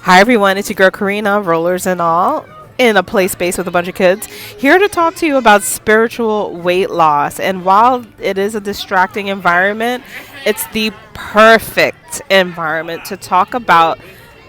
Hi everyone, it's your girl Karina, rollers and all, in a play space with a bunch of kids, here to talk to you about spiritual weight loss. And while it is a distracting environment, it's the perfect environment to talk about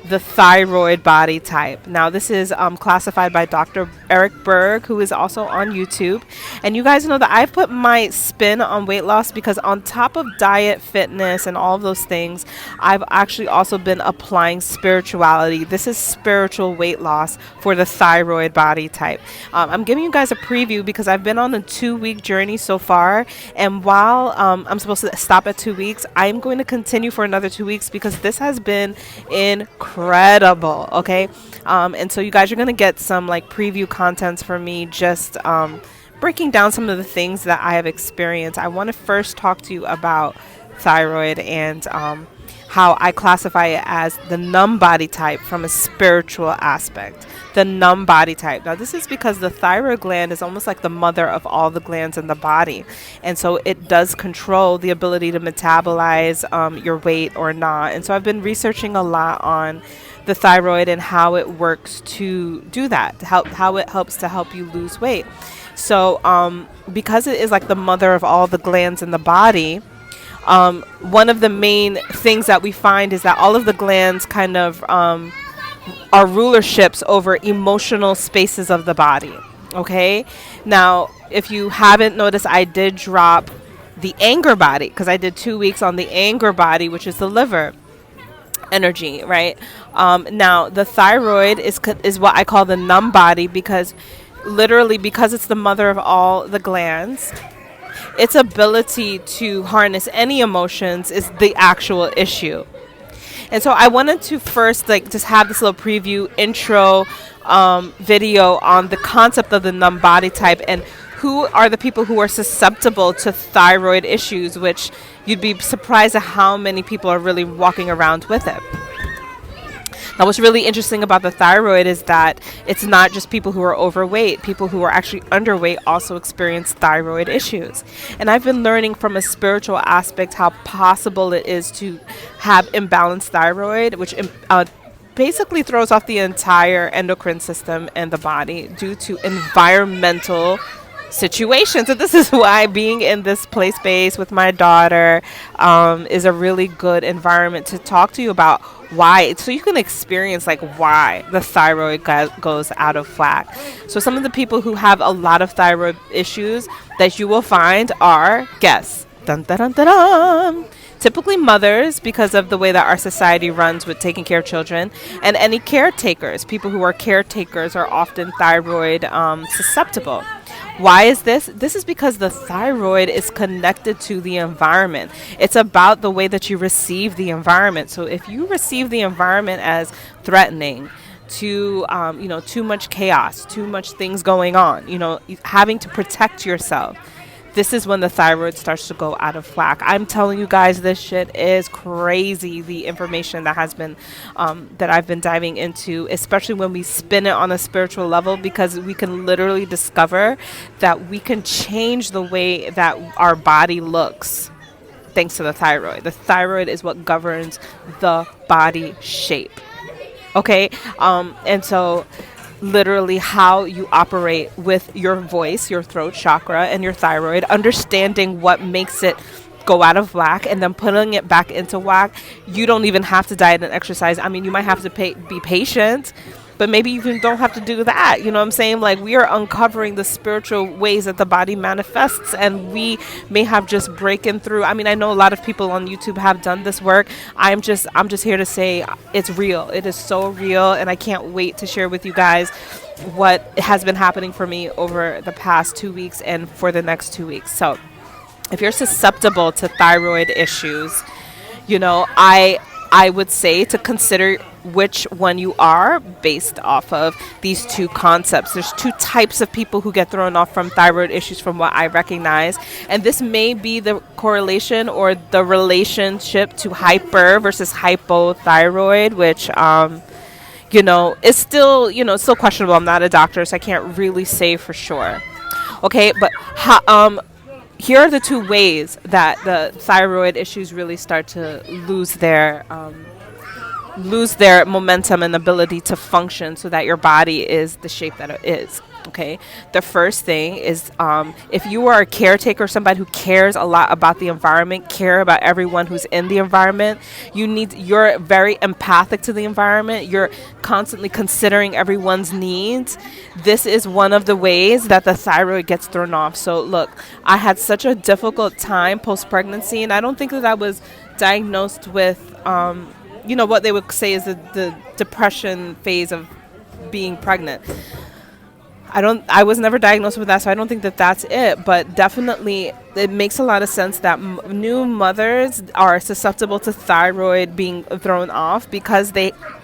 the thyroid body type. Now, this is classified by Dr. Eric Berg, who is also on YouTube. And you guys know that I put my spin on weight loss because, on top of diet, fitness, and all of those things, I've actually also been applying spirituality. This is spiritual weight loss for the thyroid body type. I'm giving you guys a preview because I've been on a 2-week journey so far. And while I'm supposed to stop at 2 weeks, I'm going to continue for another 2 weeks because this has been incredible. Okay. And so you guys are going to get some like preview contents from me, just breaking down some of the things that I have experienced. I want to first talk to you about thyroid and how I classify it as the NUMB body type from a spiritual aspect. The NUMB body type. Now, this is because the thyroid gland is almost like the mother of all the glands in the body. And so it does control the ability to metabolize your weight or not. And so I've been researching a lot on the thyroid and how it works to do that, how it helps to help you lose weight. So because it is like the mother of all the glands in the body, one of the main things that we find is that all of the glands kind of are rulerships over emotional spaces of the body. Okay. Now, if you haven't noticed, I did drop the anger body because I did 2 weeks on the anger body, which is the liver energy, right? Now, the thyroid is what I call the NUMB body because literally because it's the mother of all the glands, its ability to harness any emotions is the actual issue. And so I wanted to first just have this little preview intro video on the concept of the NUMB body type and who are the people who are susceptible to thyroid issues, which you'd be surprised at how many people are really walking around with it. Now, what's really interesting about the thyroid is that it's not just people who are overweight. People who are actually underweight also experience thyroid issues. And I've been learning from a spiritual aspect how possible it is to have imbalanced thyroid, which basically throws off the entire endocrine system and the body due to environmental situations. And this is why being in this play space with my daughter is a really good environment to talk to you about why, so you can experience like why the thyroid goes out of whack. So some of the people who have a lot of thyroid issues that you will find are, guess, dun, dun, dun, dun, dun, typically mothers, because of the way that our society runs with taking care of children, and any caretakers. People who are caretakers are often thyroid susceptible. Why is this? This is because the thyroid is connected to the environment. It's about the way that you receive the environment. So if you receive the environment as threatening, too much chaos, too much things going on, having to protect yourself, this is when the thyroid starts to go out of whack. I'm telling you guys, this shit is crazy. The information that has been, that I've been diving into, especially when we spin it on a spiritual level, because we can literally discover that we can change the way that our body looks thanks to the thyroid. The thyroid is what governs the body shape. Okay. And so literally how you operate with your voice, your throat chakra, and your thyroid, understanding what makes it go out of whack and then putting it back into whack. You don't even have to diet and exercise. I mean, you might have to be patient, but maybe you even don't have to do that. You know what I'm saying? Like, we are uncovering the spiritual ways that the body manifests, and we may have just breaking through. I mean, I know a lot of people on YouTube have done this work. I'm just here to say it's real. It is so real, and I can't wait to share with you guys what has been happening for me over the past 2 weeks and for the next 2 weeks. So if you're susceptible to thyroid issues, I would say to consider which one you are based off of these two concepts. There's two types of people who get thrown off from thyroid issues from what I recognize. And this may be the correlation or the relationship to hyper versus hypothyroid, which, is still, it's still questionable. I'm not a doctor, so I can't really say for sure. Okay, but here are the two ways that the thyroid issues really start to lose their lose their momentum and ability to function so that your body is the shape that it is. Okay. The first thing is, if you are a caretaker, somebody who cares a lot about the environment, care about everyone who's in the environment, you're very empathic to the environment. You're constantly considering everyone's needs. This is one of the ways that the thyroid gets thrown off. So look, I had such a difficult time post-pregnancy, and I don't think that I was diagnosed with, what they would say is the depression phase of being pregnant. I was never diagnosed with that, so I don't think that that's it. But definitely, it makes a lot of sense that new mothers are susceptible to thyroid being thrown off because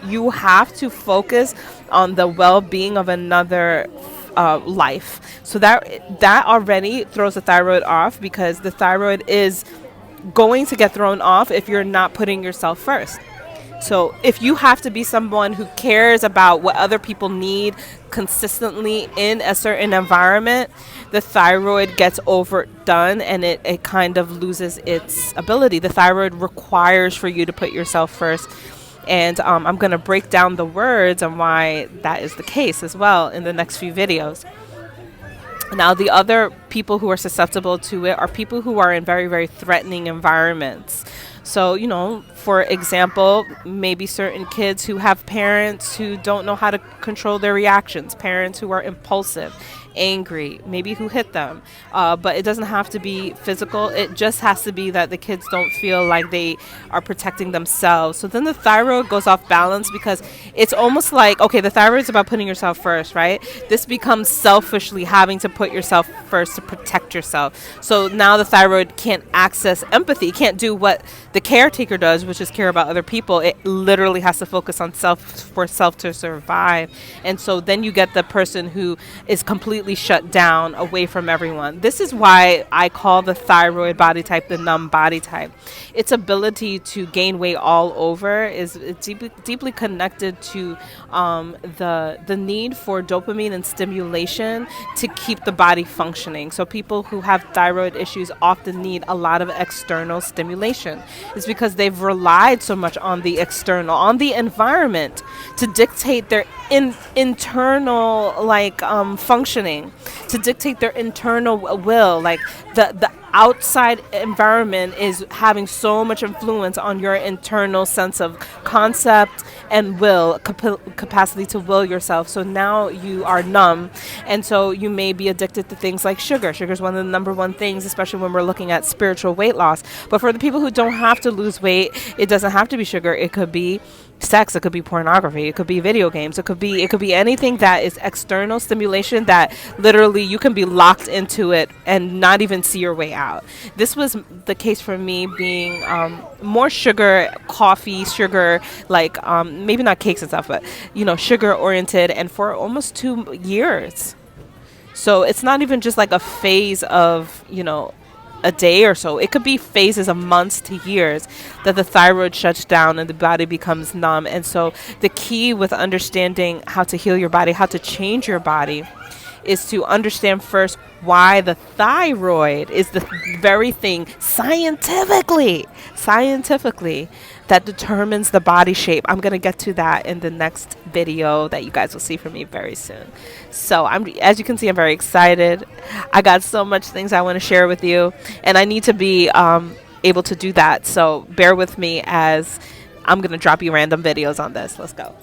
you have to focus on the well-being of another life. So that already throws the thyroid off, because the thyroid is going to get thrown off if you're not putting yourself first. So if you have to be someone who cares about what other people need consistently in a certain environment, the thyroid gets overdone and it kind of loses its ability. The thyroid requires for you to put yourself first. And I'm going to break down the words and why that is the case as well in the next few videos. Now, the other people who are susceptible to it are people who are in very, very threatening environments. So, for example, maybe certain kids who have parents who don't know how to control their reactions, parents who are impulsive, angry, maybe who hit them. But it doesn't have to be physical. It just has to be that the kids don't feel like they are protecting themselves. So then the thyroid goes off balance, because it's almost like, okay, the thyroid is about putting yourself first, right? This becomes selfishly having to put yourself first to protect yourself. So now the thyroid can't access empathy, can't do what the caretaker does, which is care about other people. It literally has to focus on self to survive. And so then you get the person who is completely shut down away from everyone. This is why I call the thyroid body type the NUMB body type. Its ability to gain weight all over is deeply connected to the need for dopamine and stimulation to keep the body functioning. So people who have thyroid issues often need a lot of external stimulation. It's because they've relied so much on the external, on the environment, to dictate their internal functioning, to dictate their internal will. Like the outside environment is having so much influence on your internal sense of concept and will, capacity to will yourself. So now you are numb, and so you may be addicted to things like sugar. Sugar is one of the number one things, especially when we're looking at spiritual weight loss. But for the people who don't have to lose weight, it doesn't have to be sugar. It could be sex, it could be pornography, it could be video games, it could be anything that is external stimulation that literally you can be locked into it and not even see your way out. This was the case for me, being more sugar, coffee, sugar, maybe not cakes and stuff, but sugar oriented, and for almost 2 years. So it's not even just like a phase of a day or so. It could be phases of months to years that the thyroid shuts down and the body becomes numb. And so the key with understanding how to heal your body, how to change your body, is to understand first why the thyroid is the very thing scientifically that determines the body shape. I'm going to get to that in the next video that you guys will see from me very soon. So as you can see, I'm very excited. I got so much things I want to share with you, and I need to be able to do that. So bear with me as I'm going to drop you random videos on this. Let's go.